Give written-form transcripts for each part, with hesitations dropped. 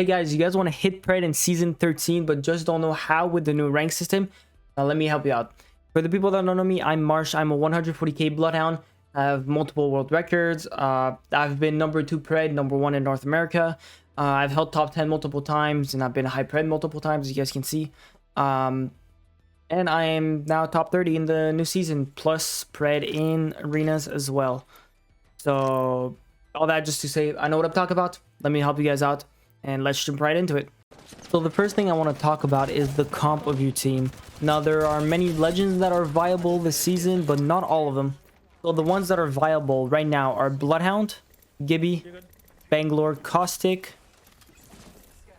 Hey guys, you guys want to hit Pred in Season 13 but just don't know how with the new rank system? Let me help you out. For the people that don't know me, I'm Marsh. I'm a 140k Bloodhound. I have multiple world records. I've been number 2 Pred, number 1 in North America. I've held top 10 multiple times, and I've been high Pred multiple times, as you guys can see. And I am now top 30 in the new season, plus Pred in arenas as well. So all that just to say, I know what I'm talking about. Let me help you guys out, and let's jump right into it. So the first thing I want to talk about is the comp of your team. Now, there are many legends that are viable this season, but not all of them. So the ones that are viable right now are Bloodhound, Gibby, Bangalore, Caustic,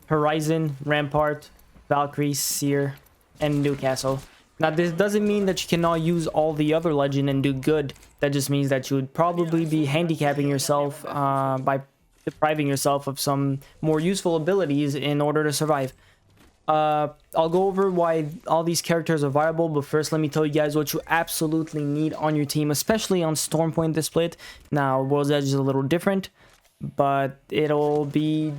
Horizon, Rampart, Valkyrie, Seer, and Newcastle. Now, this doesn't mean that you cannot use all the other legend and do good. That just means that you would probably be handicapping yourself by depriving yourself of some more useful abilities in order to survive. I'll go over why all these characters are viable, but first let me tell you guys what you absolutely need on your team, especially on Stormpoint this split. Now, World's Edge is a little different, but it'll be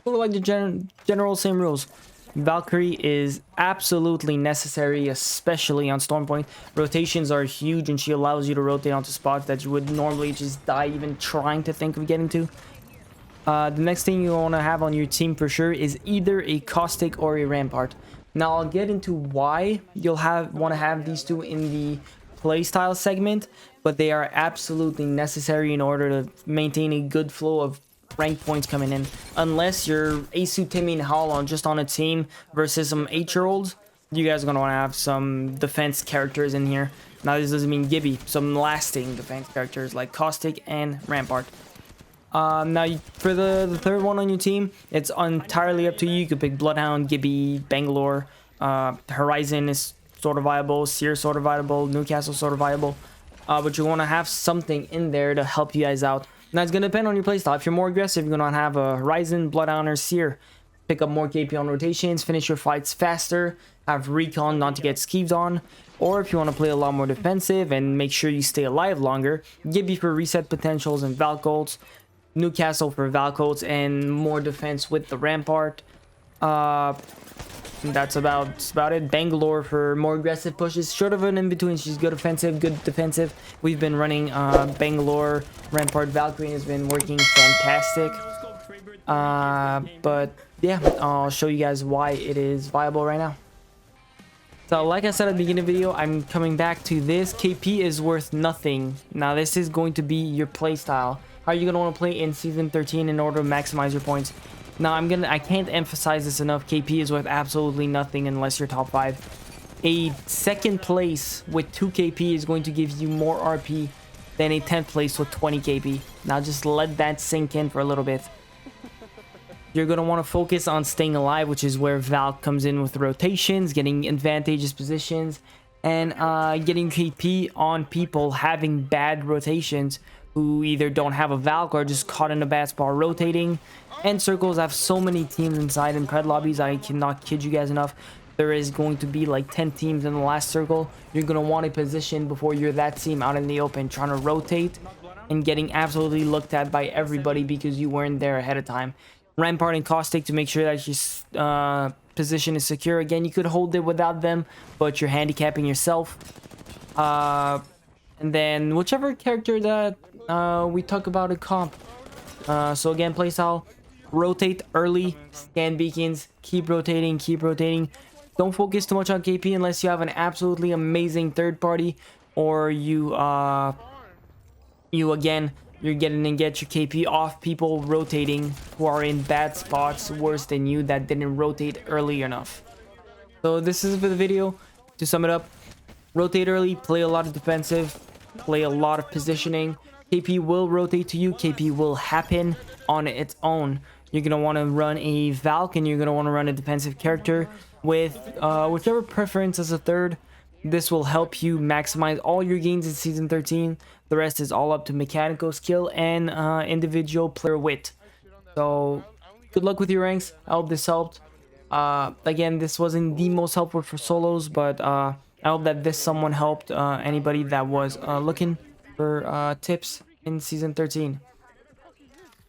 sort of like the general same rules. Valkyrie is absolutely necessary, especially on Stormpoint. Rotations are huge, and she allows you to rotate onto spots that you would normally just die even trying to think of getting to. The next thing you want to have on your team for sure is either a Caustic or a Rampart. Now, I'll get into why you'll want to have these two in the playstyle segment, but they are absolutely necessary in order to maintain a good flow of rank points coming in. Unless you're Asu, Timmy, and Howlon just on a team versus some 8-year-olds, you guys are going to want to have some defense characters in here. Now, this doesn't mean Gibby, some lasting defense characters like Caustic and Rampart. Now, for the third one on your team, it's entirely up to you. You could pick Bloodhound, Gibby, Bangalore, Horizon is sort of viable, Seer sort of viable, Newcastle sort of viable. But you want to have something in there to help you guys out. Now, it's going to depend on your playstyle. If you're more aggressive, you're going to have a Horizon, Bloodhound, or Seer. Pick up more KP on rotations, finish your fights faster, have Recon not to get skeeved on. Or if you want to play a lot more defensive and make sure you stay alive longer, Gibby for reset potentials and Valcolts, Newcastle for Valcolts, and more defense with the Rampart. That's about it. Bangalore for more aggressive pushes, short of an in-between. She's good offensive, good defensive. We've been running Bangalore, Rampart, Valkyrie has been working fantastic. But yeah, I'll show you guys why it is viable right now. So like I said at the beginning of the video, I'm coming back to this. KP is worth nothing. Now, this is going to be your playstyle. How are you going to want to play in Season 13 in order to maximize your points? Now, I can't emphasize this enough. KP is worth absolutely nothing unless you're top 5. A second place with 2 KP is going to give you more RP than a 10th place with 20 KP. Now, just let that sink in for a little bit. You're going to want to focus on staying alive, which is where Valk comes in with rotations, getting advantageous positions, and getting KP on people having bad rotations who either don't have a Valk or just caught in a bad spot rotating. And circles have so many teams inside in Pred lobbies, I cannot kid you guys enough. There is going to be like 10 teams in the last circle. You're going to want a position before you're that team out in the open trying to rotate and getting absolutely looked at by everybody because you weren't there ahead of time. Rampart and Caustic to make sure that your position is secure. Again, you could hold it without them, but you're handicapping yourself. And then whichever character that we talk about in comp. So again, playstyle, rotate early, scan beacons, keep rotating, keep rotating. Don't focus too much on KP unless you have an absolutely amazing third party, or you're getting and get your KP off people rotating who are in bad spots worse than you that didn't rotate early enough. So this is for the video. To sum it up, rotate early, play a lot of defensive, play a lot of positioning. KP will rotate to you. KP will happen on its own. You're going to want to run a Valk, and you're going to want to run a defensive character with whichever preference as a third. This will help you maximize all your gains in Season 13. The rest is all up to mechanical skill and individual player wit. So, good luck with your ranks. I hope this helped. Again, this wasn't the most helpful for solos, but I hope that this someone helped anybody that was looking for tips in Season 13.